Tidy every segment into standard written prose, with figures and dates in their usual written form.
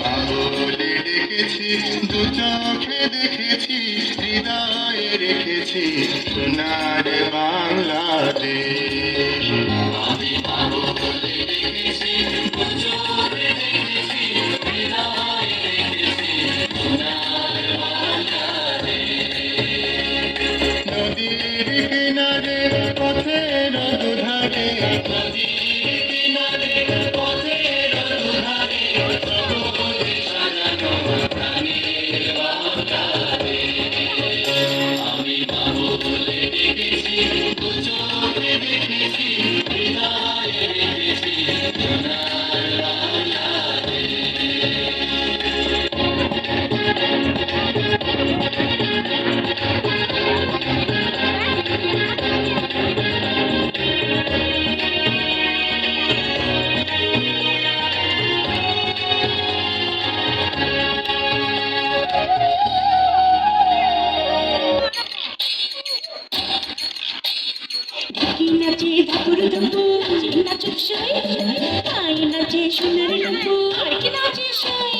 মা বলে ডেকেছি, দু চোখে দেখেছি, হৃদয়ে রেখেছি সোনার বাংলাদেশ। আমি মা বলে ডেকেছি, দু চোখে দেখেছি, হৃদয়ে রেখেছি সোনার বাংলাদেশ। নদীর কিনারে পথের দুধারে, নদীর কিনারে পথের দুধারে সবুজে সাজানো প্রাণের বাংলাদেশ। আমি মা বলে ডেকেছি, দু চোখে দেখেছি, হৃদয়ে রেখেছি সোনার নাচে ধাপুর দুপুর নাচে সই আই নাচে সোনার দুপুর কি নাচে সই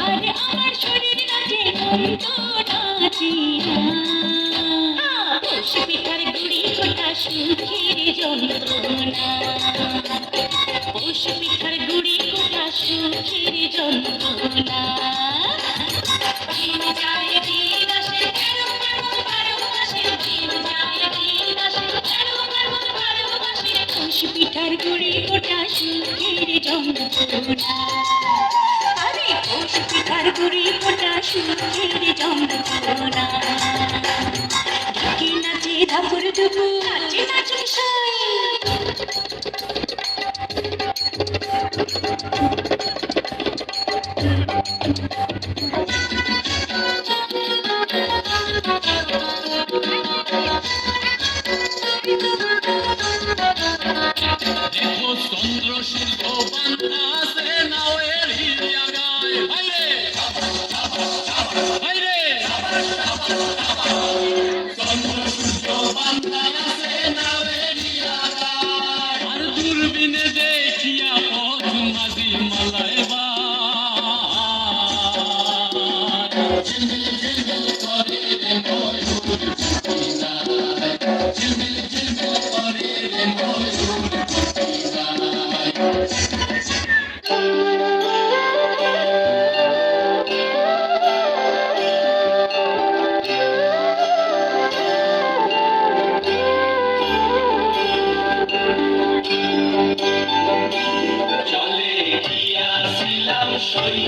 আরে আমার শরীর নাচে তো নাচি পৌষ পিঠার গুড়ি কোটা সুখের যন্ত্রণা, পৌষ পিঠার গুড়ি কোটা সুখের যন্ত্রণা। দিন যায় দিন আসে তেরো পার্বণ বারো মাসে, দিন যায় দিন আসে তেরো পার্বণ বারো মাসে, পৌষ পিঠার গুড়ি কোটা সুখের যন্ত্রণা। আরে পৌষ পিঠার গুড়ি কোটা সুখের যন্ত্রণা। ঢাকি নাচে ধাপুর দুপুর নাচে নাচুন সই দেখো চন্দ্র সূর্য বান্ধা আছে নাওয়ের জায়গায়, হাইরে হাইরে চন্দ্র সূর্য বান্ধা আছে নাওয়ের জায়গায়, আর দূরবীনে দেখিয়া পথ মাঝি মালায় বাই ঝিলমিল ঝিলমিল করে রে ময়ূর পিনায়, ঝিলমিল ঝিলমিল করে রে ময়ূর চলে গিয়াছিলাম সই,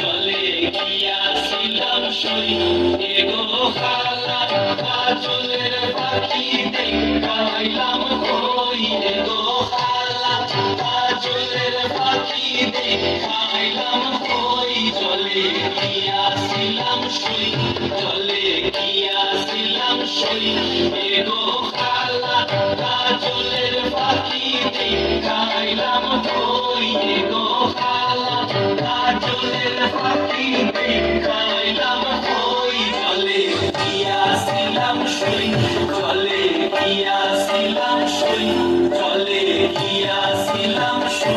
চলে গিয়াছিলাম সই, এগো খালা কাজলের পাখি দেখাইলাম হই, এগো খালা কাজলের পাখি দেখাইলাম হই। চলে গিয়াছিলাম সই, চলে গিয়াছিলাম সই, এগো খালা কাজলের পাখি দেখাইলাম হই, এগো খালা কাজলের পাখি দেখাইলাম হই। চলে গিয়াছিলাম সই, চলে গিয়াছিলাম সই, চলে গিয়াছিলাম সই।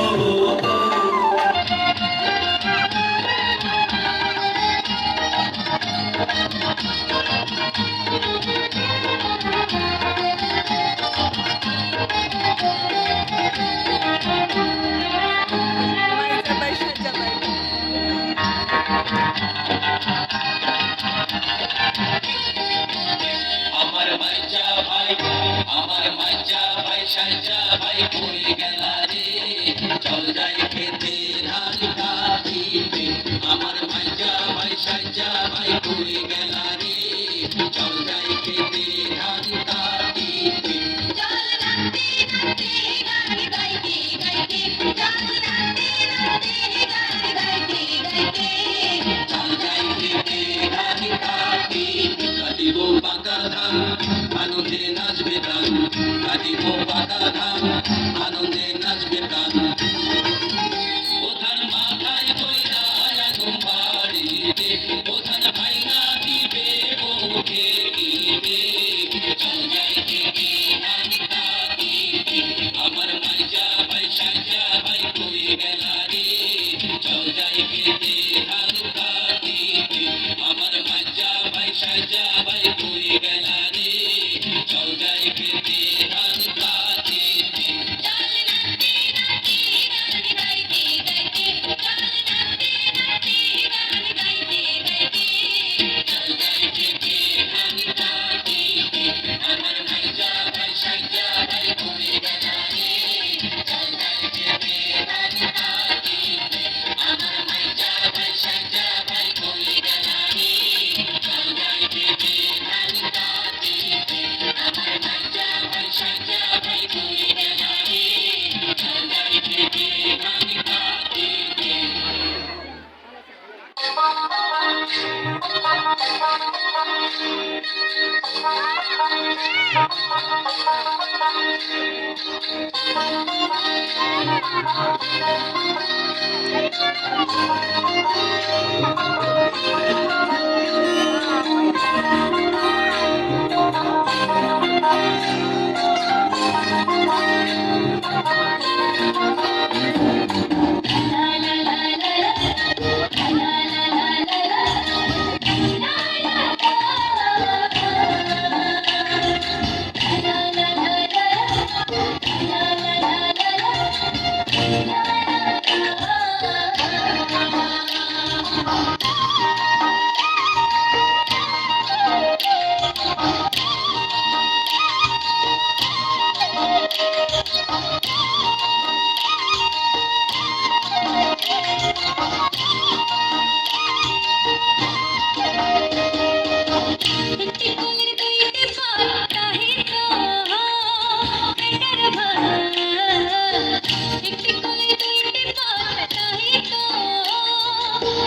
আমার মাইজা ভাই, আমার মাইজা ভাই সাইজা ভাই পড়ে গেলা রে, চল যাই খেতে ধান কাটিতে। আমার মাইজা ভাই সাইজা ভাই পড়ে গেলা রে, চল যাই খেতে ধান কাটিতে। চল নাচতে নাচতে গান গাইতে গাইতে, চল নাচতে নাচতে গান গাইতে গাইতে, চল যাই একটি কুমির দুইটি পাল তাহিত পেটের ভাত। একটি কুমির দুইটি পাল তাহিত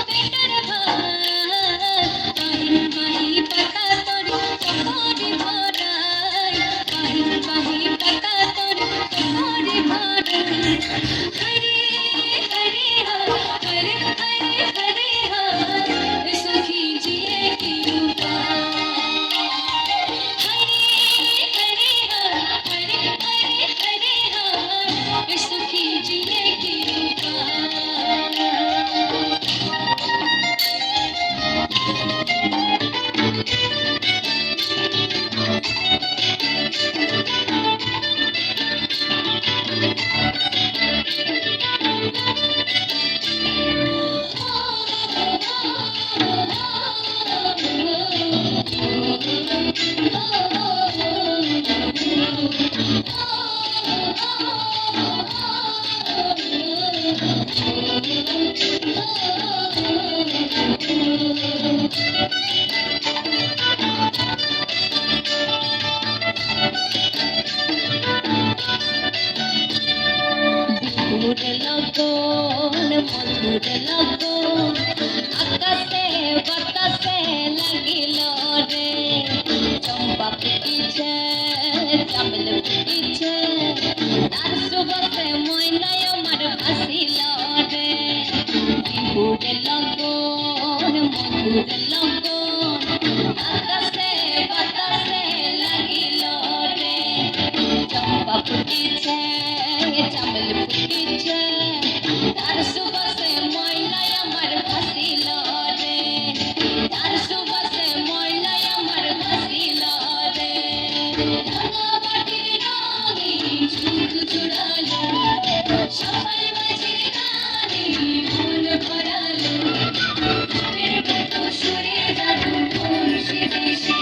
পেটের ভাত। পাহি পাহি পাতা তরি চকরি ভরাই, পাহি পাহি পাতা তরি চকরি ভরাই। হরে হরে হরে হরে হরে হরে সখী জিয়ে কি উপায়। হরে হরে হরে হরে হরে হরে সখী জিয়ে কি উপায়। মধুর লগন মধুর লগন আকাশে বাতাসে লাগিল রে। চম্পা ফুটিছে চামেল ফুটিছে, তার সুবাসে ময়নায় আমার ভাসিল রে। বিহুর লগন মধুর লগন আকাশে বাতাসে লাগিল রে। চম্পা ফুটিছে চামেল ফুটিছে, তার সুবাসে ময়নায় আমার ভাসিল রে। তার সুবাসে ময়নায় আমার ভাসিল রে। রাঙামাটির রঙিন চুল জুড়ালো, সবার মাঝে গানে মন ভরালো। রূপের কত সুরে জাদু করছে দেশে,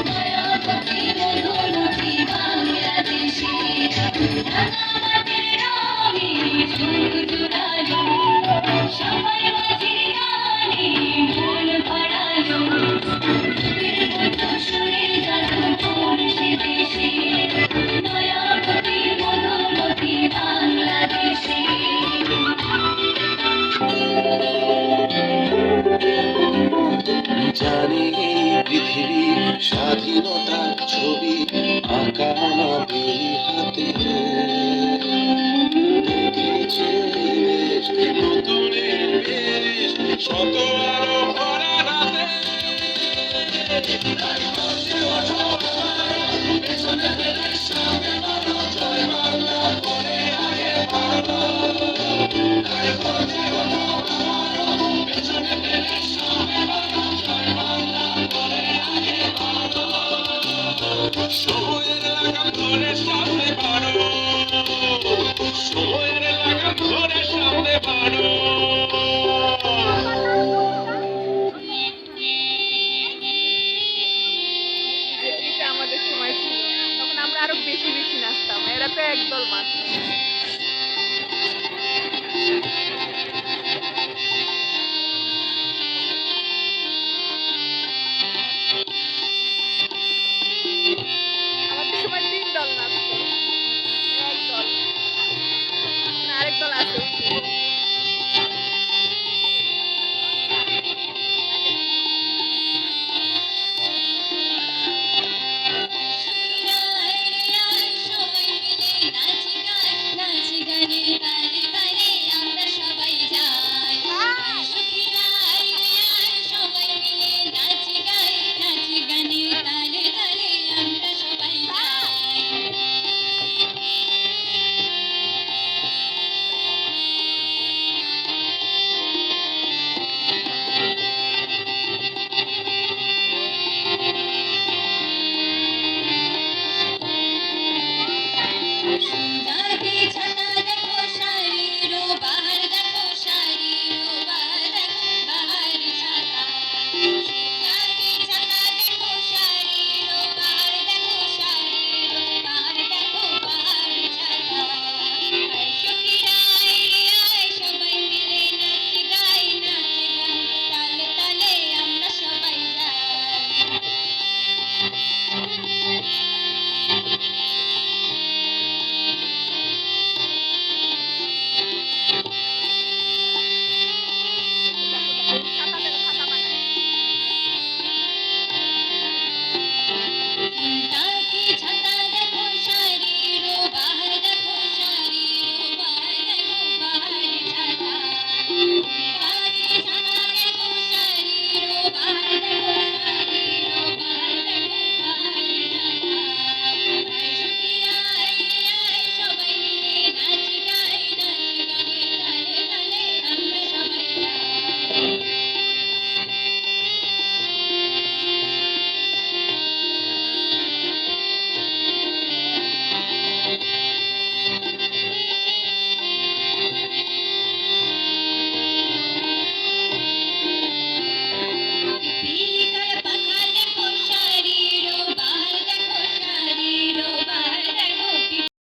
মায়াবতী মধুমতি বাংলাদেশে। রাঙামাটির রঙিন চুল জুড়ালো, সবার মাঝে গানে মন ভরালো। রূপের কত সুরে জাদু করছে দেশে, মায়াবতী মধুমতি বাংলাদেশে। জানি এই পৃথিবী স্বাধীনতার ছবি আঁকা নবীর হাতে। দেখেছে এই দেশ নতুনের বেশ, শত আলো ভরা রাতে। তাই বলছে ওঠো আমার, পেছনে ফেলে সামনে বাড়ো, জয় বাংলা করে আগে বাড়ো। তাই বলছে ওঠো